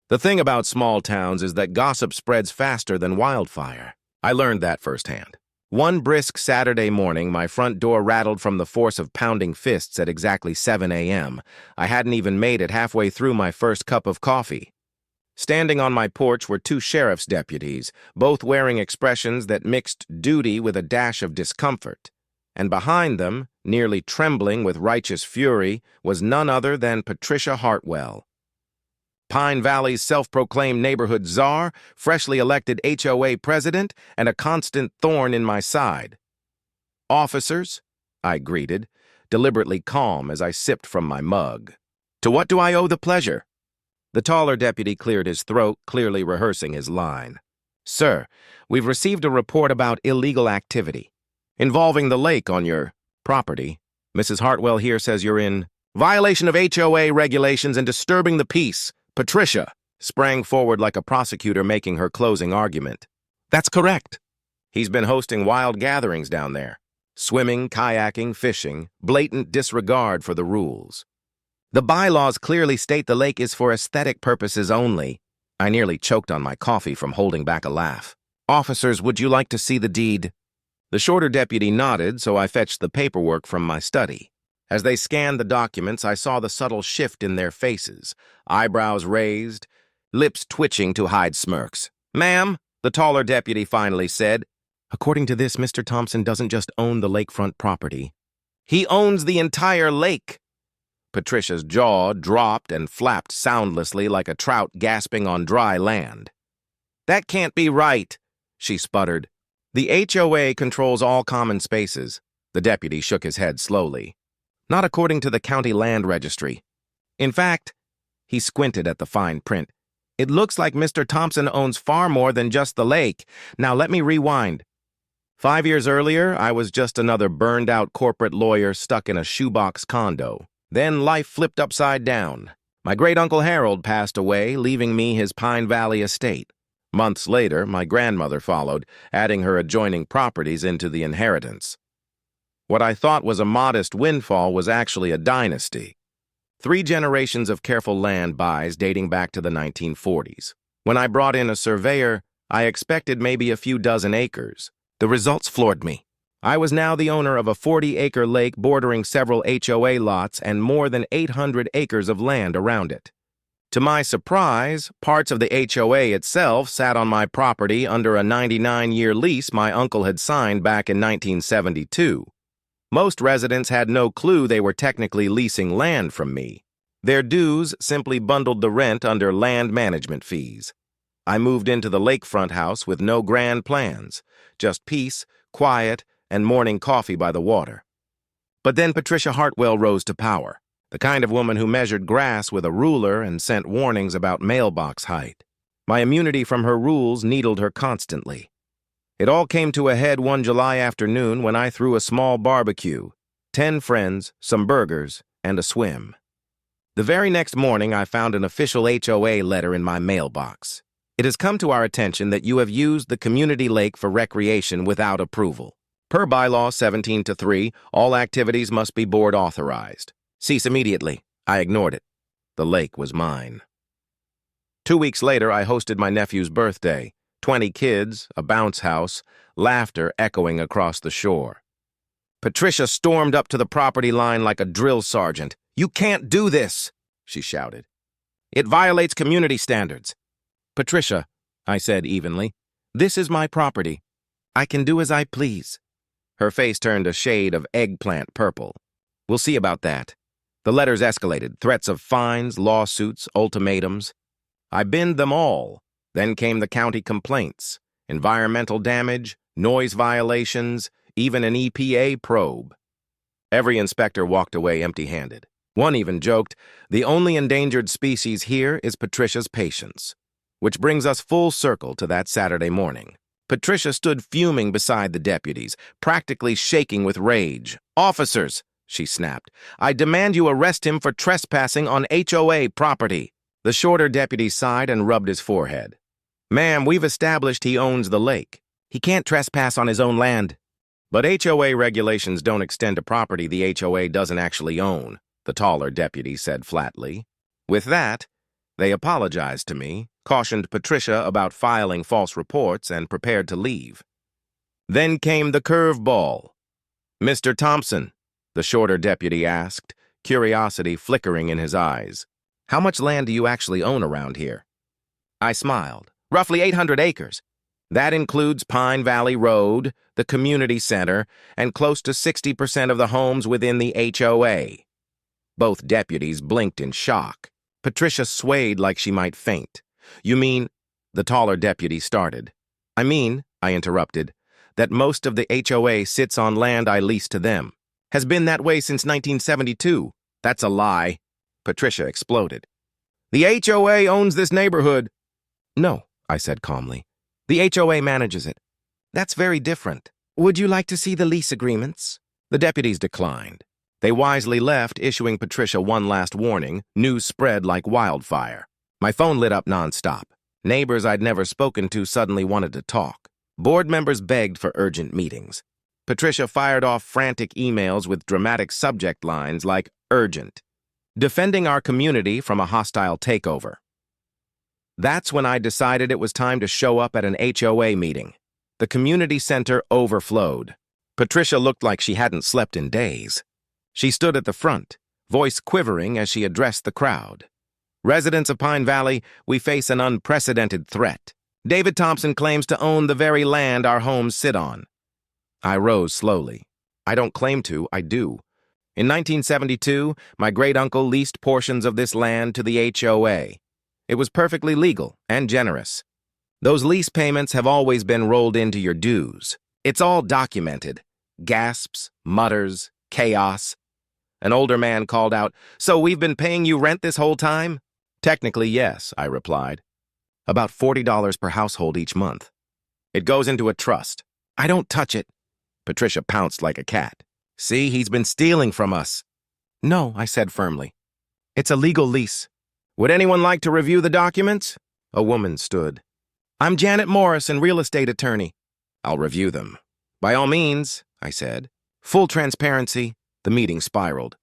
The thing about small towns is that gossip spreads faster than wildfire. I learned that firsthand. One brisk Saturday morning, my front door rattled from the force of pounding fists at exactly 7 a.m. I hadn't even made it halfway through my first cup of coffee. Standing on my porch were two sheriff's deputies, both wearing expressions that mixed duty with a dash of discomfort. And behind them, nearly trembling with righteous fury, was none other than Patricia Hartwell, Pine Valley's self-proclaimed neighborhood czar, freshly elected HOA president, and a constant thorn in my side. "Officers," I greeted, deliberately calm as I sipped from my mug. "To what do I owe the pleasure?" The taller deputy cleared his throat, clearly rehearsing his line. "Sir, we've received a report about illegal activity involving the lake on your property. Mrs. Hartwell here says you're in violation of HOA regulations and disturbing the peace." Patricia sprang forward like a prosecutor making her closing argument. "That's correct. He's been hosting wild gatherings down there. Swimming, kayaking, fishing, blatant disregard for the rules. The bylaws clearly state the lake is for aesthetic purposes only." I nearly choked on my coffee from holding back a laugh. "Officers, would you like to see the deed?" The shorter deputy nodded, so I fetched the paperwork from my study. As they scanned the documents, I saw the subtle shift in their faces, eyebrows raised, lips twitching to hide smirks. "Ma'am," the taller deputy finally said, "according to this, Mr. Thompson doesn't just own the lakefront property. He owns the entire lake." Patricia's jaw dropped and flapped soundlessly like a trout gasping on dry land. "That can't be right," she sputtered. "The HOA controls all common spaces." The deputy shook his head slowly. "Not according to the county land registry. In fact," he squinted at the fine print, "it looks like Mr. Thompson owns far more than just the lake. Now let me rewind. 5 years earlier, I was just another burned-out corporate lawyer stuck in a shoebox condo. Then life flipped upside down. My great-uncle Harold passed away, leaving me his Pine Valley estate. Months later, my grandmother followed, adding her adjoining properties into the inheritance. What I thought was a modest windfall was actually a dynasty. 3 generations of careful land buys dating back to the 1940s. When I brought in a surveyor, I expected maybe a few dozen acres. The results floored me. I was now the owner of a 40-acre lake bordering several HOA lots and more than 800 acres of land around it. To my surprise, parts of the HOA itself sat on my property under a 99-year lease my uncle had signed back in 1972. Most residents had no clue they were technically leasing land from me. Their dues simply bundled the rent under land management fees. I moved into the lakefront house with no grand plans, just peace, quiet, and morning coffee by the water. But then Patricia Hartwell rose to power, the kind of woman who measured grass with a ruler and sent warnings about mailbox height. My immunity from her rules needled her constantly. It all came to a head one July afternoon when I threw a small barbecue, 10 friends, some burgers, and a swim. The very next morning, I found an official HOA letter in my mailbox. "It has come to our attention that you have used the community lake for recreation without approval. Per bylaw 17-3, all activities must be board authorized. Cease immediately." I ignored it. The lake was mine. 2 weeks later, I hosted my nephew's birthday. 20 kids, a bounce house, laughter echoing across the shore. Patricia stormed up to the property line like a drill sergeant. "You can't do this," she shouted. "It violates community standards." "Patricia," I said evenly, "this is my property. I can do as I please." Her face turned a shade of eggplant purple. "We'll see about that." The letters escalated, threats of fines, lawsuits, ultimatums. I binned them all. Then came the county complaints, environmental damage, noise violations, even an EPA probe. Every inspector walked away empty-handed. One even joked, "The only endangered species here is Patricia's patience." Which brings us full circle to that Saturday morning. Patricia stood fuming beside the deputies, practically shaking with rage. "Officers," she snapped, "I demand you arrest him for trespassing on HOA property." The shorter deputy sighed and rubbed his forehead. "Ma'am, we've established he owns the lake. He can't trespass on his own land." "But HOA regulations don't extend to property the HOA doesn't actually own," the taller deputy said flatly. With that, They apologized to me, cautioned Patricia about filing false reports, and prepared to leave. Then came the curveball. "Mr. Thompson," the shorter deputy asked, curiosity flickering in his eyes, "how much land do you actually own around here?" I smiled. "Roughly 800 acres. That includes Pine Valley Road, the community center, and close to 60% of the homes within the HOA. Both deputies blinked in shock. Patricia swayed like she might faint. "You mean," the taller deputy started. "I mean," I interrupted, "that most of the HOA sits on land I lease to them. Has been that way since 1972. That's a lie," Patricia exploded. "The HOA owns this neighborhood." "No," I said calmly. "The HOA manages it." "That's very different. Would you like to see the lease agreements?" The deputies declined. They wisely left, issuing Patricia one last warning. News spread like wildfire. My phone lit up nonstop. Neighbors I'd never spoken to suddenly wanted to talk. Board members begged for urgent meetings. Patricia fired off frantic emails with dramatic subject lines like "urgent," defending our community from a hostile takeover. That's when I decided it was time to show up at an HOA meeting. The community center overflowed. Patricia looked like she hadn't slept in days. She stood at the front, voice quivering as she addressed the crowd. "Residents of Pine Valley, we face an unprecedented threat. David Thompson claims to own the very land our homes sit on." I rose slowly. "I don't claim to, I do. In 1972, my great-uncle leased portions of this land to the HOA. It was perfectly legal and generous. Those lease payments have always been rolled into your dues. It's all documented." Gasps, mutters, chaos. An older man called out, "So we've been paying you rent this whole time?" "Technically, yes," I replied. "About $40 per household each month. It goes into a trust." "I don't touch it." Patricia pounced like a cat. "See, he's been stealing from us." "No," I said firmly. "It's a legal lease." "Would anyone like to review the documents?" A woman stood. "I'm Janet Morrison, real estate attorney." "I'll review them." "By all means," I said. Full transparency. The meeting spiraled.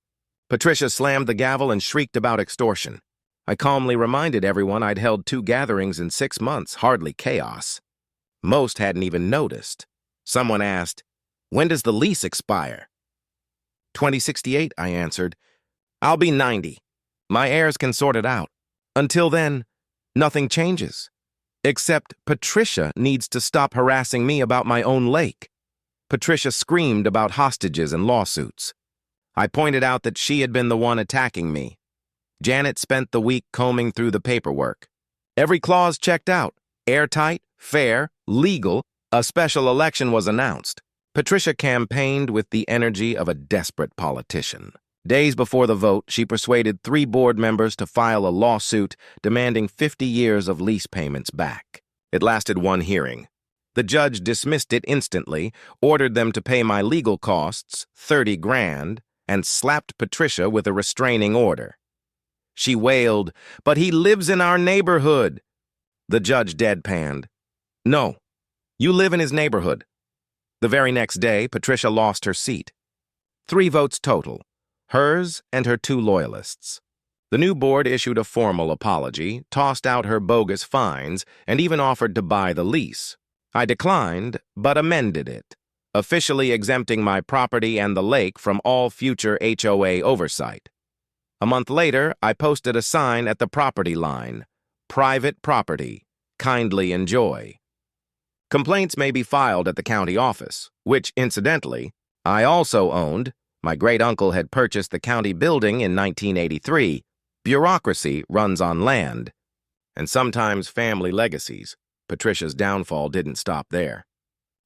Patricia slammed the gavel and shrieked about extortion. I calmly reminded everyone I'd held 2 gatherings in 6 months, hardly chaos. Most hadn't even noticed. Someone asked, "When does the lease expire?" 2068, I answered. "I'll be 90. My heirs can sort it out. Until then, nothing changes. Except Patricia needs to stop harassing me about my own lake." Patricia screamed about hostages and lawsuits. I pointed out that she had been the one attacking me. Janet spent the week combing through the paperwork. Every clause checked out. Airtight, fair, legal. A special election was announced. Patricia campaigned with the energy of a desperate politician. Days before the vote, she persuaded 3 board members to file a lawsuit demanding 50 years of lease payments back. It lasted 1 hearing. The judge dismissed it instantly, ordered them to pay my legal costs, 30 grand, and slapped Patricia with a restraining order. She wailed, "But he lives in our neighborhood." The judge deadpanned. "No, you live in his neighborhood." The very next day, Patricia lost her seat. 3 votes total, hers and her 2 loyalists. The new board issued a formal apology, tossed out her bogus fines, and even offered to buy the lease. I declined, but amended it, officially exempting my property and the lake from all future HOA oversight. A month later, I posted a sign at the property line, "Private property, kindly enjoy." Complaints may be filed at the county office, which, incidentally, I also owned. My great-uncle had purchased the county building in 1983. Bureaucracy runs on land. And sometimes family legacies. Patricia's downfall didn't stop there.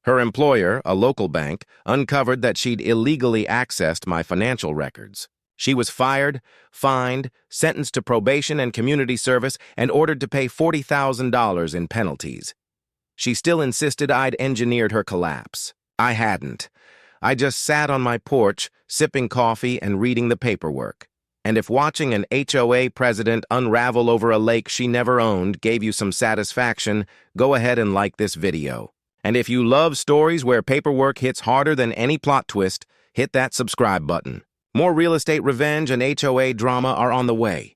Her employer, a local bank, uncovered that she'd illegally accessed my financial records. She was fired, fined, sentenced to probation and community service, and ordered to pay $40,000 in penalties. She still insisted I'd engineered her collapse. I hadn't. I just sat on my porch, sipping coffee and reading the paperwork. And if watching an HOA president unravel over a lake she never owned gave you some satisfaction, go ahead and like this video. And if you love stories where paperwork hits harder than any plot twist, hit that subscribe button. More real estate revenge and HOA drama are on the way.